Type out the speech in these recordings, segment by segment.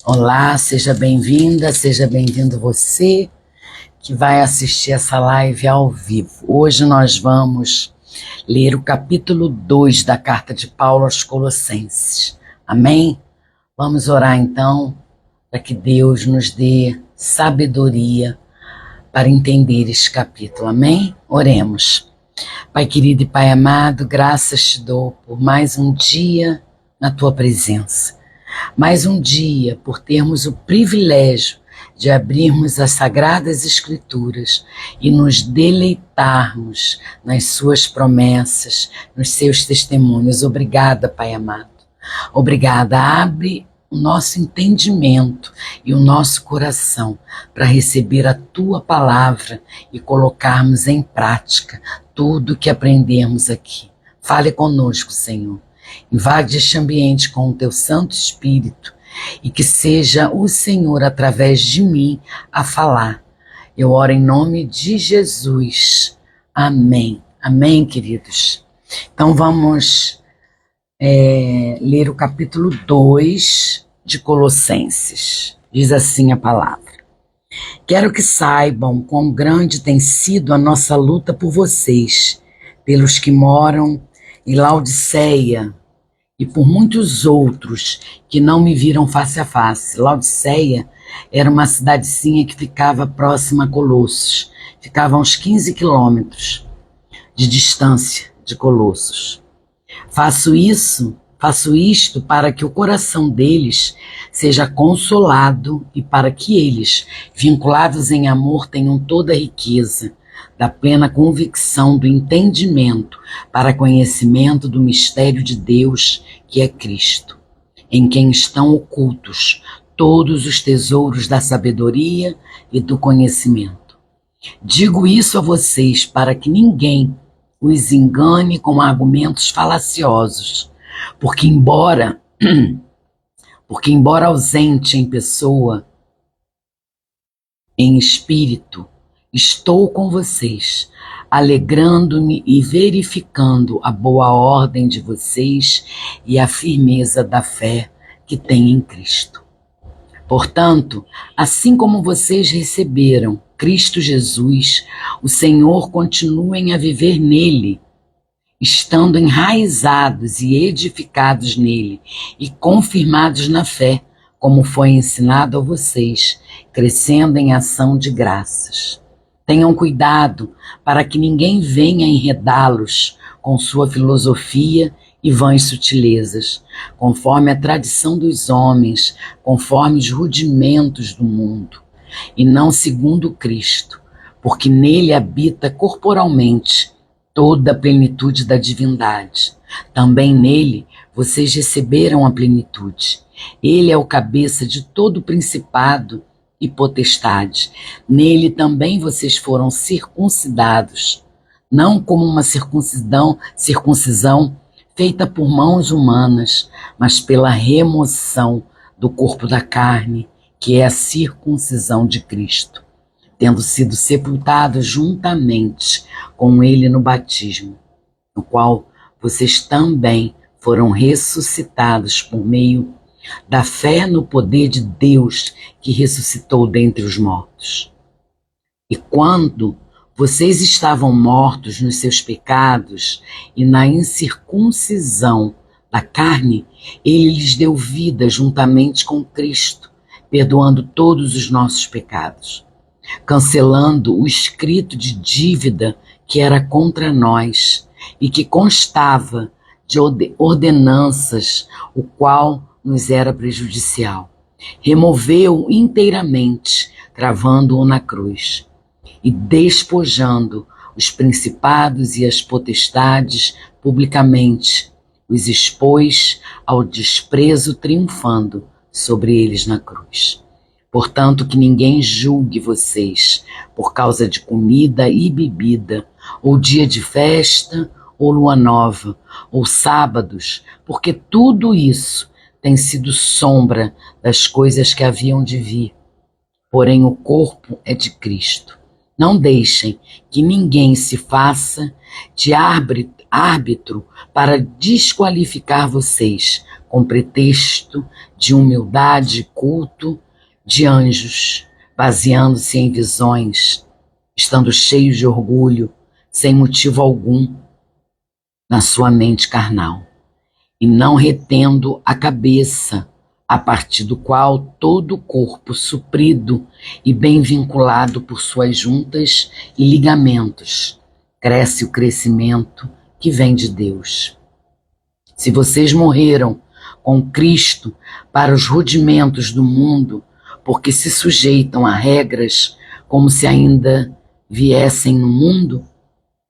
Olá, seja bem-vinda, seja bem-vindo você que vai assistir essa live ao vivo. Hoje nós vamos ler o capítulo 2 da carta de Paulo aos Colossenses. Amém? Vamos orar então para que Deus nos dê sabedoria para entender este capítulo. Amém? Oremos. Pai querido e Pai amado, graças te dou por mais um dia na tua presença. Mais um dia por termos o privilégio de abrirmos as Sagradas Escrituras e nos deleitarmos nas suas promessas, nos seus testemunhos. Obrigada, Pai amado. Obrigada. Abre o nosso entendimento e o nosso coração para receber a tua palavra e colocarmos em prática tudo o que aprendemos aqui. Fale conosco, Senhor. Invade este ambiente com o teu Santo Espírito e que seja o Senhor, através de mim, a falar. Eu oro em nome de Jesus. Amém. Amém, queridos. Então vamos ler o capítulo 2 de Colossenses. Diz assim a palavra. Quero que saibam quão grande tem sido a nossa luta por vocês, pelos que moram em Laodiceia, e por muitos outros que não me viram face a face. Laodiceia era uma cidadezinha que ficava próxima a Colossos. Ficava a uns 15 quilômetros de distância de Colossos. Faço isto para que o coração deles seja consolado e para que eles, vinculados em amor, tenham toda a riqueza da plena convicção do entendimento para conhecimento do mistério de Deus, que é Cristo, em quem estão ocultos todos os tesouros da sabedoria e do conhecimento. Digo isso a vocês para que ninguém os engane com argumentos falaciosos, porque embora ausente em pessoa, em espírito, estou com vocês, alegrando-me e verificando a boa ordem de vocês e a firmeza da fé que têm em Cristo. Portanto, assim como vocês receberam Cristo Jesus, o Senhor, continuem a viver nele, estando enraizados e edificados nele e confirmados na fé, como foi ensinado a vocês, crescendo em ação de graças. Tenham cuidado para que ninguém venha enredá-los com sua filosofia e vãs sutilezas, conforme a tradição dos homens, conforme os rudimentos do mundo, e não segundo Cristo, porque nele habita corporalmente toda a plenitude da divindade. Também nele vocês receberam a plenitude. Ele é o cabeça de todo principado e potestade. Nele também vocês foram circuncidados, não como uma circuncisão feita por mãos humanas, mas pela remoção do corpo da carne, que é a circuncisão de Cristo, tendo sido sepultados juntamente com ele no batismo, no qual vocês também foram ressuscitados por meio da fé no poder de Deus que ressuscitou dentre os mortos. E quando vocês estavam mortos nos seus pecados e na incircuncisão da carne, ele lhes deu vida juntamente com Cristo, perdoando todos os nossos pecados, cancelando o escrito de dívida que era contra nós e que constava de ordenanças, o qual nos era prejudicial. Removeu-o inteiramente, cravando-o na cruz, e despojando os principados e as potestades publicamente, os expôs ao desprezo, triunfando sobre eles na cruz. Portanto, que ninguém julgue vocês por causa de comida e bebida, ou dia de festa, ou lua nova, ou sábados, porque tudo isso tem sido sombra das coisas que haviam de vir. Porém, o corpo é de Cristo. Não deixem que ninguém se faça de árbitro para desqualificar vocês, com pretexto de humildade e culto de anjos, baseando-se em visões, estando cheios de orgulho, sem motivo algum na sua mente carnal, e não retendo a cabeça, a partir do qual todo o corpo, suprido e bem vinculado por suas juntas e ligamentos, cresce o crescimento que vem de Deus. Se vocês morreram com Cristo para os rudimentos do mundo, porque se sujeitam a regras como se ainda viessem no mundo,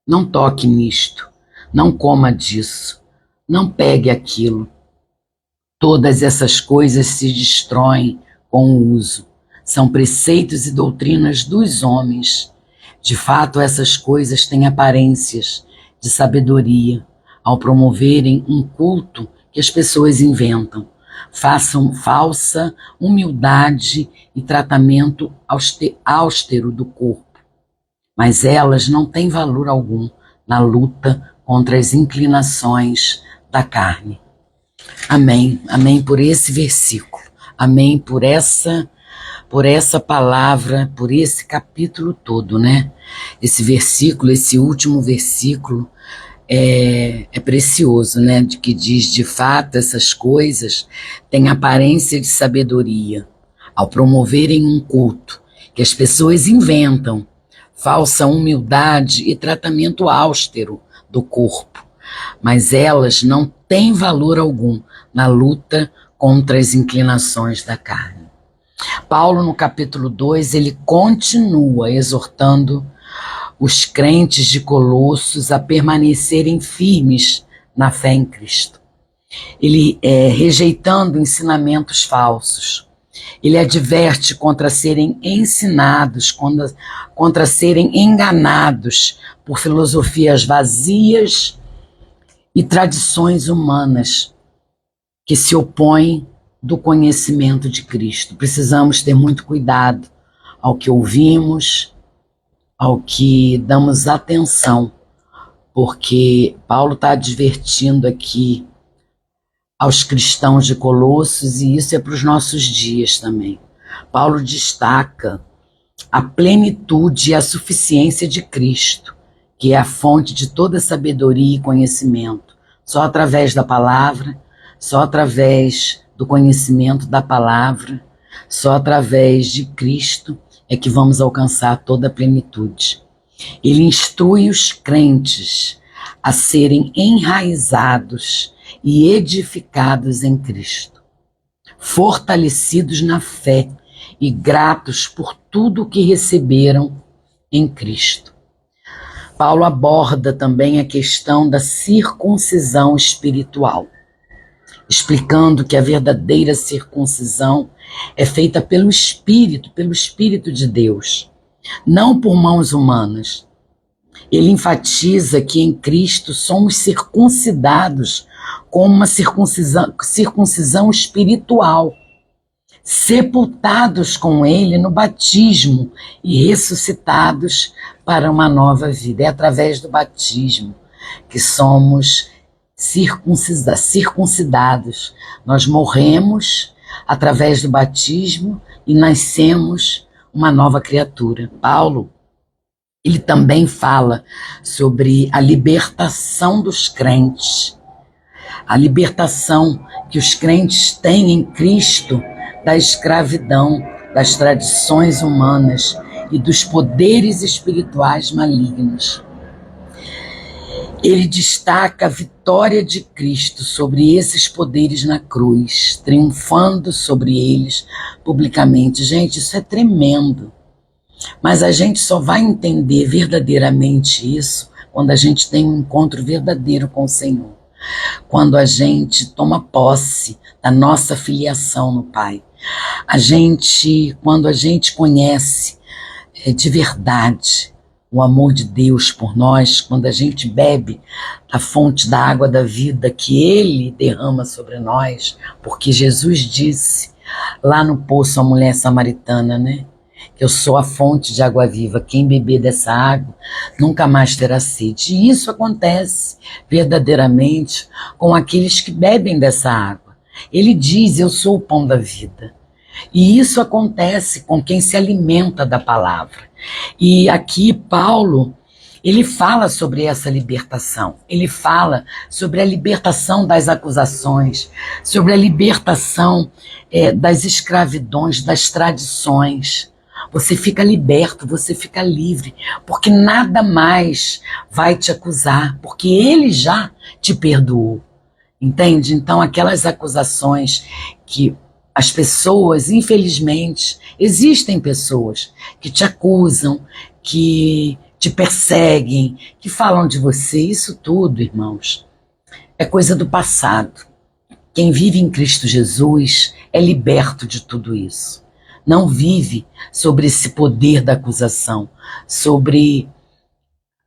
não toque nisto, não coma disso, não pegue aquilo. Todas essas coisas se destroem com o uso. São preceitos e doutrinas dos homens. De fato, essas coisas têm aparências de sabedoria ao promoverem um culto que as pessoas inventam. Façam falsa humildade e tratamento austero do corpo. Mas elas não têm valor algum na luta contra as inclinações da carne. Amém, amém por esse versículo, amém por essa palavra, por esse capítulo todo, né? Esse versículo, esse último versículo é precioso, né? De que diz, de fato, essas coisas têm aparência de sabedoria, ao promoverem um culto que as pessoas inventam, falsa humildade e tratamento austero do corpo, mas elas não têm valor algum na luta contra as inclinações da carne. Paulo, no capítulo 2, ele continua exortando os crentes de Colossos a permanecerem firmes na fé em Cristo. Ele rejeitando ensinamentos falsos. Ele adverte contra serem ensinados, contra serem enganados por filosofias vazias e tradições humanas que se opõem do conhecimento de Cristo. Precisamos ter muito cuidado ao que ouvimos, ao que damos atenção, porque Paulo está advertindo aqui aos cristãos de Colossos, e isso é para os nossos dias também. Paulo destaca a plenitude e a suficiência de Cristo, que é a fonte de toda sabedoria e conhecimento. Só através da palavra, só através do conhecimento da palavra, só através de Cristo é que vamos alcançar toda a plenitude. Ele instrui os crentes a serem enraizados e edificados em Cristo, fortalecidos na fé e gratos por tudo o que receberam em Cristo. Paulo aborda também a questão da circuncisão espiritual, explicando que a verdadeira circuncisão é feita pelo Espírito de Deus, não por mãos humanas. Ele enfatiza que em Cristo somos circuncidados com uma circuncisão espiritual, sepultados com ele no batismo e ressuscitados para uma nova vida. É através do batismo que somos circuncidados. Nós morremos através do batismo e nascemos uma nova criatura. Paulo, ele também fala sobre a libertação dos crentes, a libertação que os crentes têm em Cristo da escravidão, das tradições humanas e dos poderes espirituais malignos. Ele destaca a vitória de Cristo sobre esses poderes na cruz, triunfando sobre eles publicamente. Gente, isso é tremendo. Mas a gente só vai entender verdadeiramente isso quando a gente tem um encontro verdadeiro com o Senhor. Quando a gente toma posse da nossa filiação no Pai. Quando a gente conhece de verdade o amor de Deus por nós, quando a gente bebe da fonte da água da vida que Ele derrama sobre nós, porque Jesus disse lá no poço à mulher samaritana, né? Que eu sou a fonte de água viva, quem beber dessa água nunca mais terá sede. E isso acontece verdadeiramente com aqueles que bebem dessa água. Ele diz: eu sou o pão da vida. E isso acontece com quem se alimenta da palavra. E aqui Paulo, ele fala sobre essa libertação. Ele fala sobre a libertação das acusações, sobre a libertação das escravidões, das tradições. Você fica liberto, você fica livre, porque nada mais vai te acusar, porque ele já te perdoou. Entende? Então, aquelas acusações que as pessoas, infelizmente, existem pessoas que te acusam, que te perseguem, que falam de você, isso tudo, irmãos, é coisa do passado. Quem vive em Cristo Jesus é liberto de tudo isso. Não vive sobre esse poder da acusação, sobre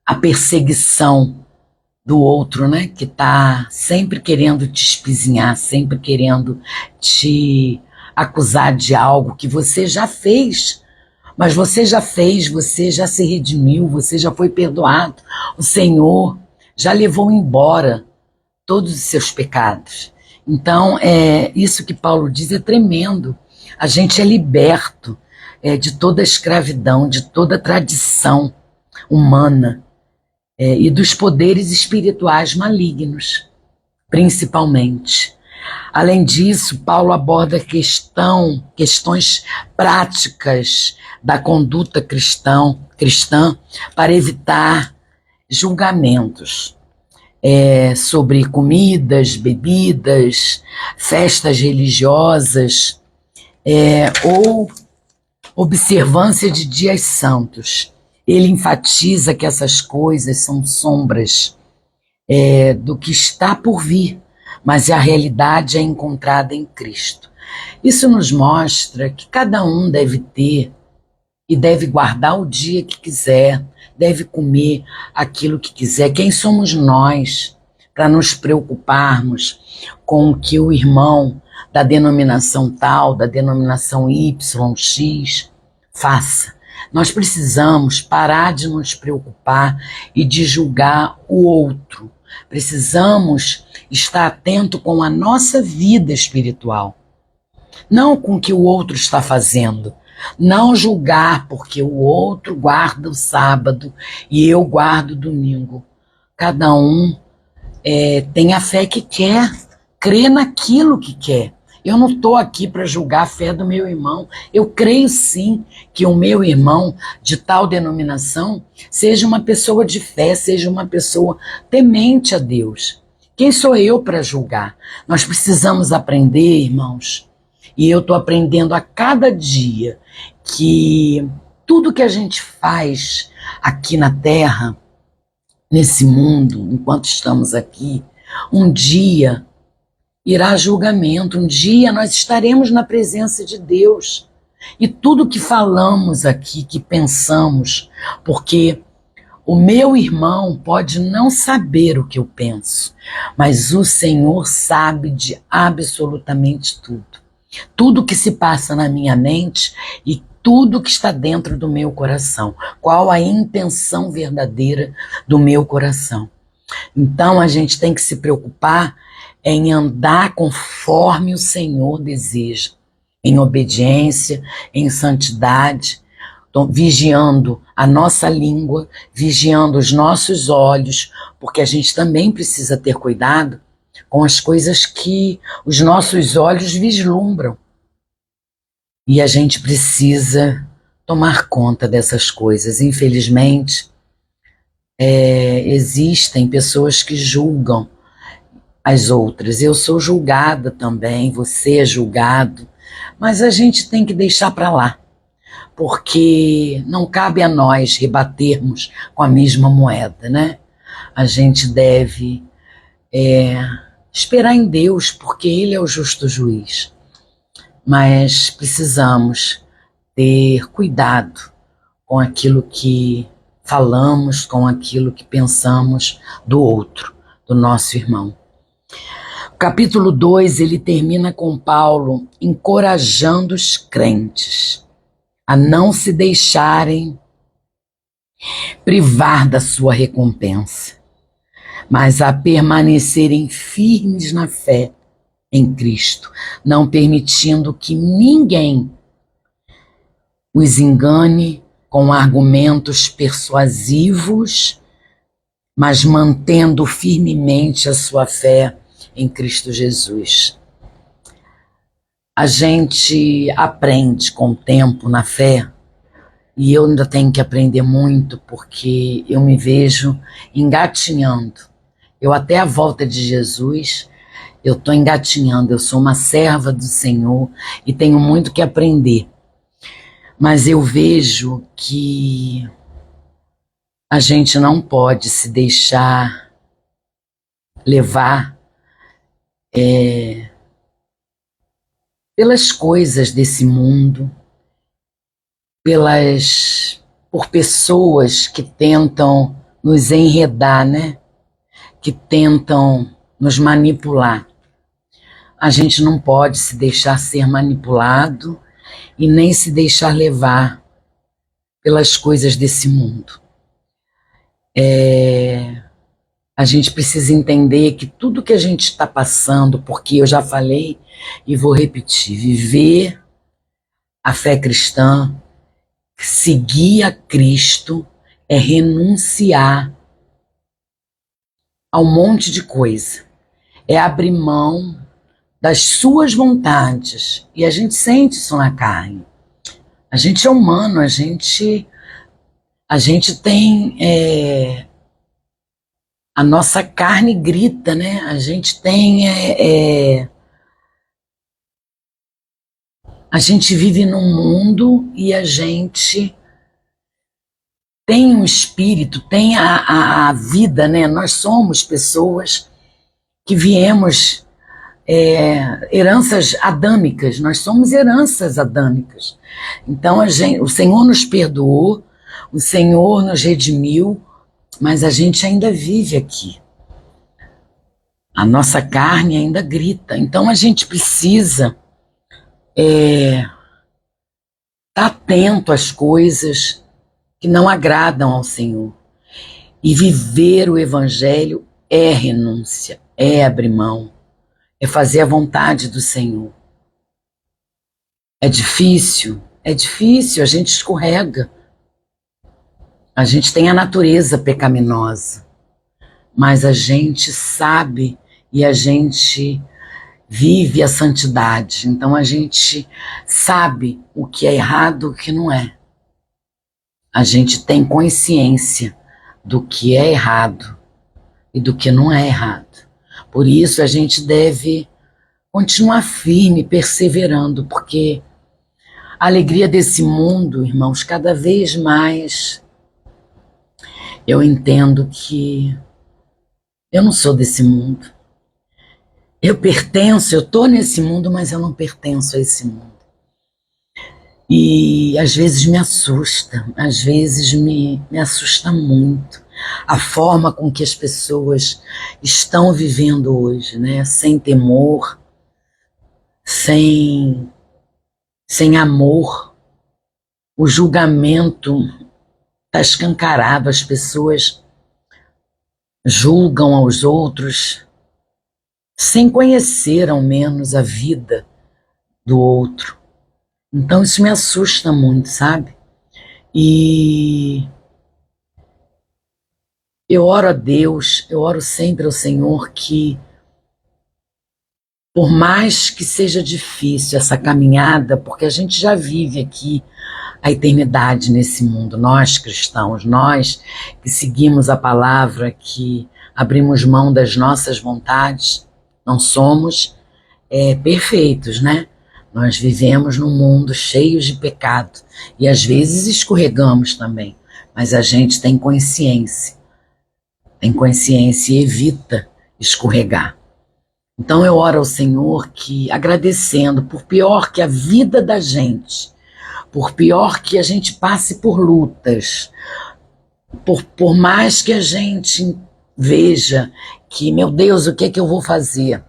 a perseguição do outro, né? Que está sempre querendo te espizinhar, sempre querendo te acusar de algo que você já fez. Mas você já fez, você já se redimiu, você já foi perdoado. O Senhor já levou embora todos os seus pecados. Então, isso que Paulo diz é tremendo. A gente é liberto de toda a escravidão, de toda a tradição humana e dos poderes espirituais malignos, principalmente. Além disso, Paulo aborda questões práticas da conduta cristã para evitar julgamentos sobre comidas, bebidas, festas religiosas ou observância de dias santos. Ele enfatiza que essas coisas são sombras do que está por vir, mas a realidade é encontrada em Cristo. Isso nos mostra que cada um deve ter e deve guardar o dia que quiser, deve comer aquilo que quiser. Quem somos nós para nos preocuparmos com o que o irmão da denominação tal, da denominação Y, X, faça? Nós precisamos parar de nos preocupar e de julgar o outro. Precisamos estar atento com a nossa vida espiritual, não com o que o outro está fazendo. Não julgar porque o outro guarda o sábado e eu guardo o domingo. Cada um tem a fé que quer, crê naquilo que quer. Eu não estou aqui para julgar a fé do meu irmão. Eu creio sim que o meu irmão de tal denominação seja uma pessoa de fé, seja uma pessoa temente a Deus. Quem sou eu para julgar? Nós precisamos aprender, irmãos, e eu estou aprendendo a cada dia que tudo que a gente faz aqui na Terra, nesse mundo, enquanto estamos aqui, um dia irá julgamento, um dia nós estaremos na presença de Deus. E tudo que falamos aqui, que pensamos, porque o meu irmão pode não saber o que eu penso, mas o Senhor sabe de absolutamente tudo. Tudo que se passa na minha mente e tudo que está dentro do meu coração. Qual a intenção verdadeira do meu coração. Então a gente tem que se preocupar em andar conforme o Senhor deseja, em obediência, em santidade, vigiando a nossa língua, vigiando os nossos olhos, porque a gente também precisa ter cuidado com as coisas que os nossos olhos vislumbram. E a gente precisa tomar conta dessas coisas. Infelizmente, existem pessoas que julgam as outras. Eu sou julgada também, você é julgado, mas a gente tem que deixar para lá, porque não cabe a nós rebatermos com a mesma moeda, né? A gente deve esperar em Deus, porque Ele é o justo juiz. Mas precisamos ter cuidado com aquilo que falamos, com aquilo que pensamos do outro, do nosso irmão. O capítulo 2, ele termina com Paulo encorajando os crentes a não se deixarem privar da sua recompensa, mas a permanecerem firmes na fé, em Cristo, não permitindo que ninguém os engane com argumentos persuasivos, mas mantendo firmemente a sua fé em Cristo Jesus. A gente aprende com o tempo na fé, e eu ainda tenho que aprender muito, porque eu me vejo engatinhando. Eu até a volta de Jesus, eu estou engatinhando, eu sou uma serva do Senhor e tenho muito que aprender. Mas eu vejo que a gente não pode se deixar levar pelas coisas desse mundo, por pessoas que tentam nos enredar, né? Que tentam nos manipular. A gente não pode se deixar ser manipulado e nem se deixar levar pelas coisas desse mundo. A gente precisa entender que tudo que a gente está passando, porque eu já falei e vou repetir, viver a fé cristã, seguir a Cristo, é renunciar a um monte de coisa. É abrir mão das suas vontades. E a gente sente isso na carne. A gente é humano, a gente tem... a nossa carne grita, né? A gente tem... a gente vive num mundo e a gente tem um espírito, tem a vida, né? Nós somos pessoas que viemos heranças adâmicas, nós somos heranças adâmicas. Então o Senhor nos perdoou, o Senhor nos redimiu, mas a gente ainda vive aqui. A nossa carne ainda grita. Então a gente precisa estar atento às coisas que não agradam ao Senhor. E viver o Evangelho é renúncia, é abrir mão, é fazer a vontade do Senhor. É difícil, a gente escorrega. A gente tem a natureza pecaminosa, mas a gente sabe e a gente vive a santidade. Então a gente sabe o que é errado e o que não é. A gente tem consciência do que é errado e do que não é errado. Por isso a gente deve continuar firme, perseverando, porque a alegria desse mundo, irmãos, cada vez mais eu entendo que eu não sou desse mundo. Eu estou nesse mundo, mas eu não pertenço a esse mundo. E às vezes me assusta, às vezes me assusta muito a forma com que as pessoas estão vivendo hoje, né? Sem temor, sem amor. O julgamento está escancarado, as pessoas julgam aos outros sem conhecer ao menos a vida do outro. Então isso me assusta muito, sabe? E eu oro a Deus, eu oro sempre ao Senhor que, por mais que seja difícil essa caminhada, porque a gente já vive aqui a eternidade nesse mundo, nós cristãos, nós que seguimos a palavra, que abrimos mão das nossas vontades, não somos perfeitos, né? Nós vivemos num mundo cheio de pecado e às vezes escorregamos também, mas a gente tem consciência e evita escorregar. Então eu oro ao Senhor que, agradecendo, por pior que a vida da gente, por pior que a gente passe por lutas, por mais que a gente veja que, meu Deus, o que é que eu vou fazer?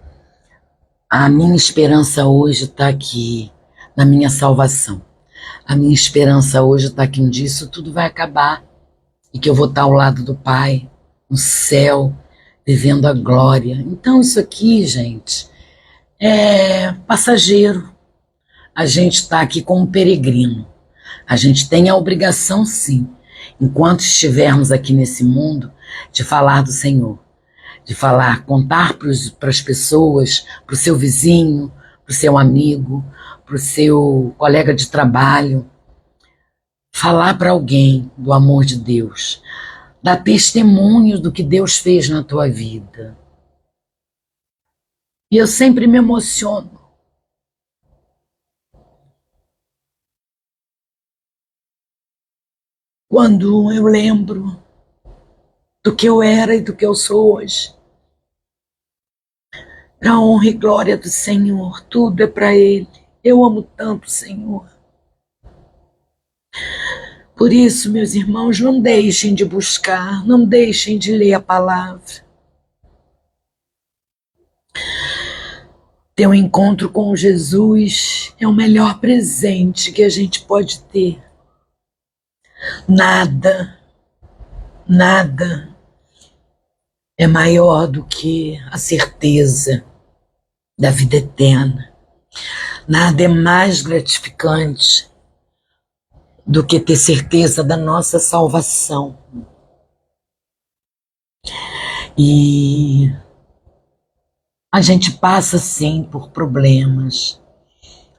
A minha esperança hoje está aqui, na minha salvação. A minha esperança hoje está que um dia isso tudo vai acabar e que eu vou estar ao lado do Pai, no céu, vivendo a glória. Então isso aqui, gente, é passageiro. A gente está aqui como peregrino. A gente tem a obrigação, sim, enquanto estivermos aqui nesse mundo, de falar do Senhor, de falar, contar para as pessoas, para o seu vizinho, para o seu amigo, para o seu colega de trabalho, falar para alguém do amor de Deus, dar testemunho do que Deus fez na tua vida. E eu sempre me emociono quando eu lembro do que eu era e do que eu sou hoje. Para a honra e glória do Senhor, tudo é para Ele. Eu amo tanto o Senhor. Por isso, meus irmãos, não deixem de buscar, não deixem de ler a palavra. Ter um encontro com Jesus é o melhor presente que a gente pode ter. Nada é maior do que a certeza da vida eterna. Nada é mais gratificante do que ter certeza da nossa salvação. E a gente passa sim por problemas,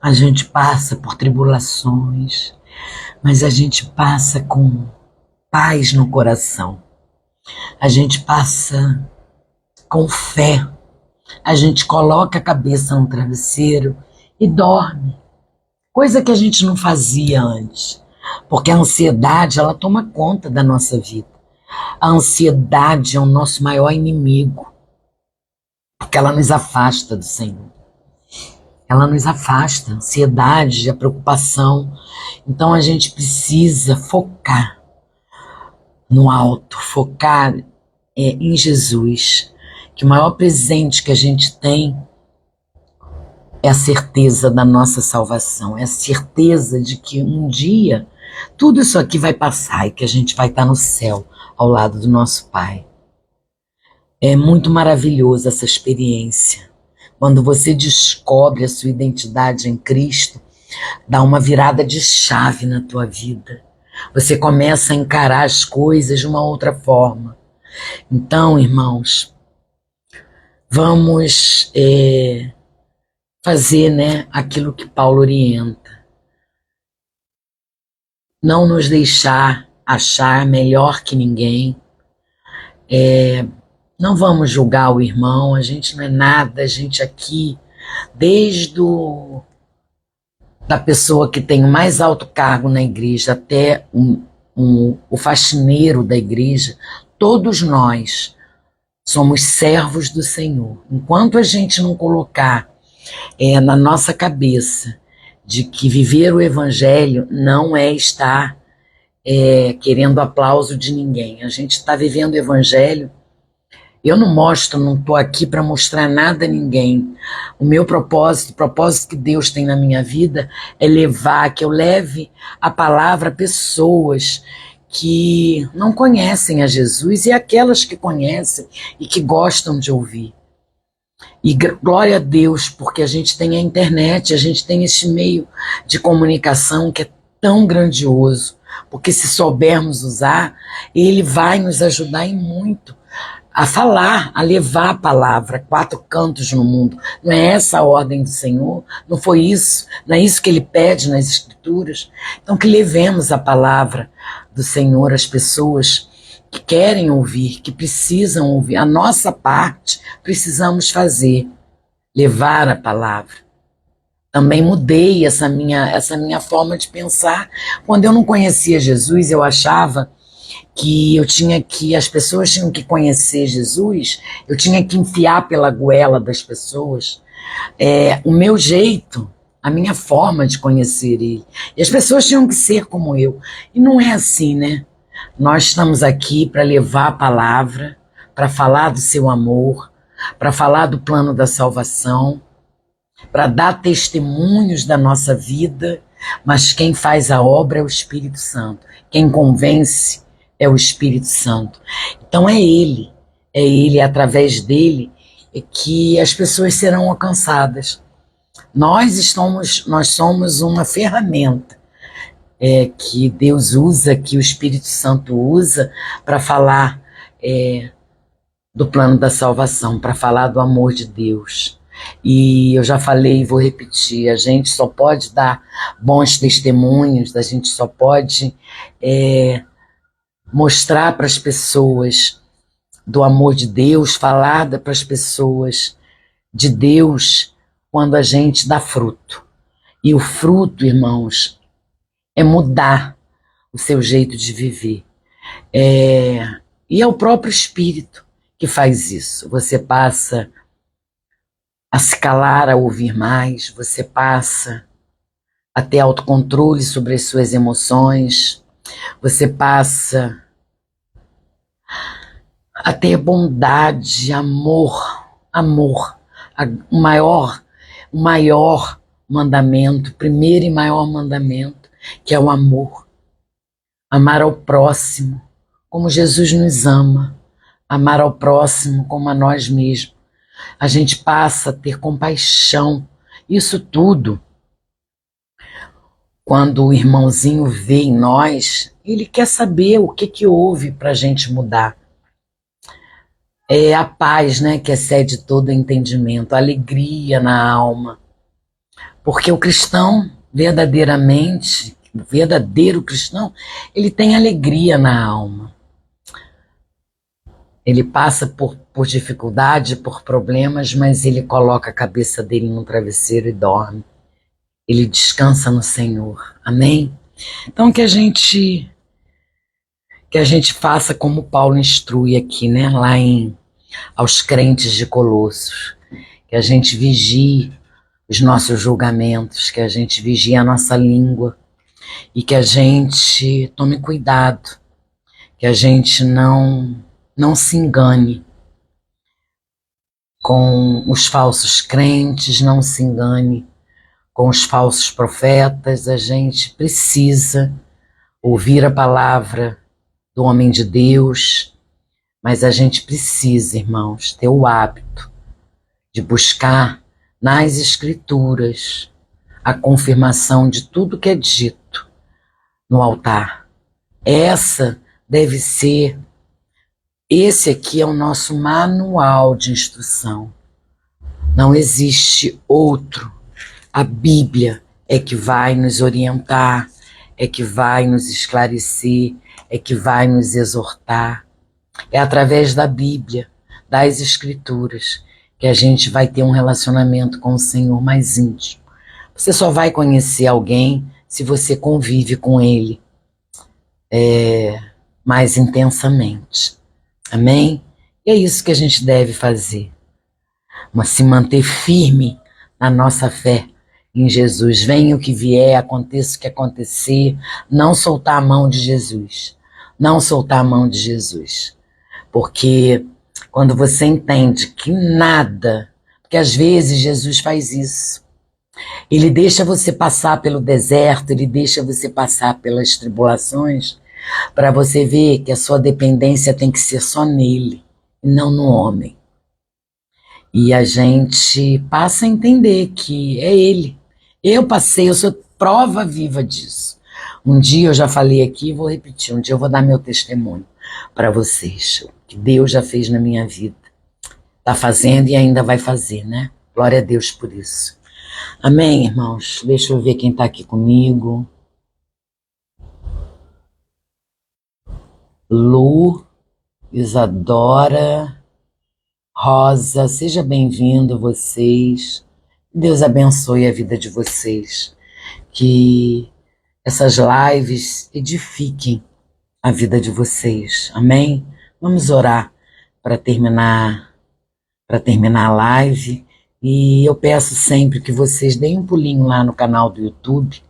a gente passa por tribulações, mas a gente passa com paz no coração. A gente passa com fé. A gente coloca a cabeça no travesseiro e dorme. Coisa que a gente não fazia antes. Porque a ansiedade, ela toma conta da nossa vida. A ansiedade é o nosso maior inimigo. Porque ela nos afasta do Senhor. Ela nos afasta. A ansiedade, a preocupação. Então a gente precisa focar no alto, focar em Jesus, que o maior presente que a gente tem é a certeza da nossa salvação, é a certeza de que um dia tudo isso aqui vai passar e que a gente vai estar no céu, ao lado do nosso Pai. É muito maravilhoso essa experiência. Quando você descobre a sua identidade em Cristo, dá uma virada de chave na tua vida. Você começa a encarar as coisas de uma outra forma. Então, irmãos, vamos fazer, né, aquilo que Paulo orienta. Não nos deixar achar melhor que ninguém. Não vamos julgar o irmão, a gente não é nada, a gente aqui, desde da pessoa que tem o mais alto cargo na igreja até o faxineiro da igreja, todos nós somos servos do Senhor. Enquanto a gente não colocar na nossa cabeça de que viver o evangelho não é estar querendo aplauso de ninguém. A gente está vivendo o evangelho. Eu não mostro, não estou aqui para mostrar nada a ninguém. O meu propósito, o propósito que Deus tem na minha vida é que eu leve a palavra a pessoas que não conhecem a Jesus e aquelas que conhecem e que gostam de ouvir. E glória a Deus, porque a gente tem a internet, a gente tem esse meio de comunicação que é tão grandioso, porque se soubermos usar, ele vai nos ajudar em muito a falar, a levar a palavra a 4 cantos no mundo. Não é essa a ordem do Senhor? Não foi isso? Não é isso que Ele pede nas Escrituras? Então que levemos a palavra do Senhor às pessoas que querem ouvir, que precisam ouvir. A nossa parte precisamos fazer, levar a palavra. Também mudei essa minha forma de pensar. Quando eu não conhecia Jesus, eu achava que as pessoas tinham que conhecer Jesus, eu tinha que enfiar pela goela das pessoas o meu jeito, a minha forma de conhecer Ele. E as pessoas tinham que ser como eu. E não é assim, né? Nós estamos aqui para levar a palavra, para falar do seu amor, para falar do plano da salvação, para dar testemunhos da nossa vida, mas quem faz a obra é o Espírito Santo. Quem convence é o Espírito Santo. Então é Ele, é através dele que as pessoas serão alcançadas. Nós somos uma ferramenta que Deus usa, que o Espírito Santo usa para falar do plano da salvação, para falar do amor de Deus. E eu já falei e vou repetir, a gente só pode dar bons testemunhos, a gente só pode mostrar para as pessoas do amor de Deus, falar para as pessoas de Deus quando a gente dá fruto. E o fruto, irmãos, é mudar o seu jeito de viver. E é o próprio Espírito que faz isso. Você passa a se calar, a ouvir mais, você passa a ter autocontrole sobre as suas emoções, você passa a ter bondade, amor. O maior mandamento, primeiro e maior mandamento, que é o amor. Amar ao próximo como Jesus nos ama, amar ao próximo como a nós mesmos. A gente passa a ter compaixão. Isso tudo, quando o irmãozinho vê em nós, ele quer saber o que houve para a gente mudar. É a paz, né, que excede todo entendimento, a alegria na alma. Porque o cristão, verdadeiro cristão, ele tem alegria na alma. Ele passa por dificuldade, por problemas, mas ele coloca a cabeça dele no travesseiro e dorme. Ele descansa no Senhor. Amém? Então que a gente faça como Paulo instrui aqui, né? Lá aos crentes de Colossos. Que a gente vigie os nossos julgamentos, que a gente vigie a nossa língua e que a gente tome cuidado, que a gente não se engane com os falsos crentes, não se engane com os falsos profetas. A gente precisa ouvir a palavra do homem de Deus, mas a gente precisa, irmãos, ter o hábito de buscar nas Escrituras a confirmação de tudo que é dito no altar. Esse aqui é o nosso manual de instrução. Não existe outro. A Bíblia é que vai nos orientar, é que vai nos esclarecer, é que vai nos exortar. É através da Bíblia, das Escrituras, que a gente vai ter um relacionamento com o Senhor mais íntimo. Você só vai conhecer alguém se você convive com Ele mais intensamente. Amém? E é isso que a gente deve fazer. Mas se manter firme na nossa fé em Jesus. Venha o que vier, aconteça o que acontecer, não soltar a mão de Jesus. Não soltar a mão de Jesus. Porque quando você entende que nada, porque às vezes Jesus faz isso, ele deixa você passar pelo deserto, ele deixa você passar pelas tribulações, para você ver que a sua dependência tem que ser só nele, e não no homem. E a gente passa a entender que é ele. Eu sou prova viva disso. Um dia eu já falei aqui, vou repetir, um dia eu vou dar meu testemunho para vocês, o que Deus já fez na minha vida. Está fazendo e ainda vai fazer, né? Glória a Deus por isso. Amém, irmãos? Deixa eu ver quem está aqui comigo. Lu, Isadora, Rosa, seja bem-vindo vocês. Deus abençoe a vida de vocês. Que essas lives edifiquem a vida de vocês. Amém? Vamos orar para terminar a live. E eu peço sempre que vocês deem um pulinho lá no canal do YouTube.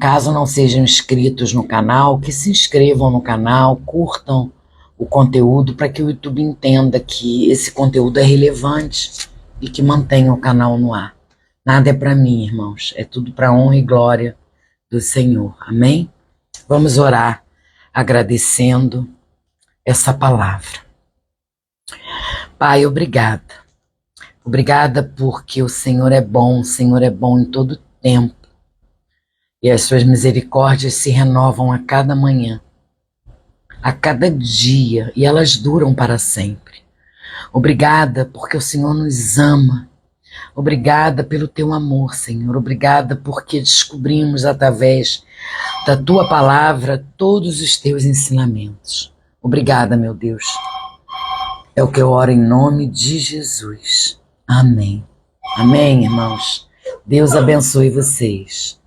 Caso não sejam inscritos no canal, que se inscrevam no canal, curtam o conteúdo para que o YouTube entenda que esse conteúdo é relevante e que mantenha o canal no ar. Nada é para mim, irmãos, é tudo para a honra e glória do Senhor. Amém? Vamos orar agradecendo essa palavra. Pai, obrigada. Obrigada porque o Senhor é bom em todo tempo. E as suas misericórdias se renovam a cada manhã, a cada dia, e elas duram para sempre. Obrigada porque o Senhor nos ama. Obrigada pelo teu amor, Senhor. Obrigada porque descobrimos através da tua palavra todos os teus ensinamentos. Obrigada, meu Deus. É o que eu oro em nome de Jesus. Amém. Amém, irmãos. Deus abençoe vocês.